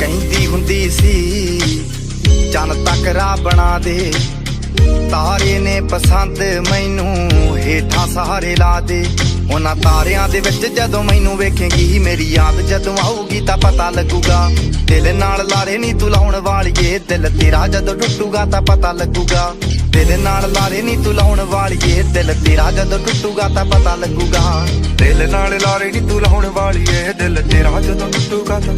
ਕਹਿੰਦੀ ਹੁੰਦੀ ਸੀ ਚੰਨ ਤੱਕ ਰਾਹ ਬਣਾ ਦੇ, ਤਾਰੇ ਨੇ ਪਸੰਦ ਮੈਨੂੰ ਹੇਠਾਂ ਸਹਾਰੇ ਲਾ ਦੇ। ਉਹਨਾਂ ਤਾਰਿਆਂ ਦੇ ਵਿੱਚ ਜਦੋਂ ਮੈਨੂੰ ਵੇਖੇਂਗੀ, ਮੇਰੀ ਯਾਦ ਜਦੋਂ ਆਊਗੀ ਤਾਂ ਪਤਾ ਲੱਗੂਗਾ। ਦਿਲ ਨਾਲ ਲਾਰੇ ਨੀ ਤੂੰ ਲਾਉਣ ਵਾਲੀਏ, ਦਿਲ ਤੇਰਾ ਜਦੋਂ ਟੁੱਟੂਗਾ ਤਾਂ ਪਤਾ ਲੱਗੂਗਾ। ਦਿਲ ਨਾਲ ਲਾਰੇ ਨੀ ਤੂੰ ਲਾਉਣ ਵਾਲੀਏ, ਦਿਲ ਤੇਰਾ ਜਦੋਂ ਟੁੱਟੂਗਾ ਤਾਂ ਪਤਾ ਲੱਗੂਗਾ। ਦਿਲ ਨਾਲ ਲਾਰੇ ਨੀ ਤੂੰ ਲਾਉਣ ਵਾਲੀਏ, ਦਿਲ ਤੇਰਾ ਜਦੋਂ ਟੁੱਟੂਗਾ ਤਾਂ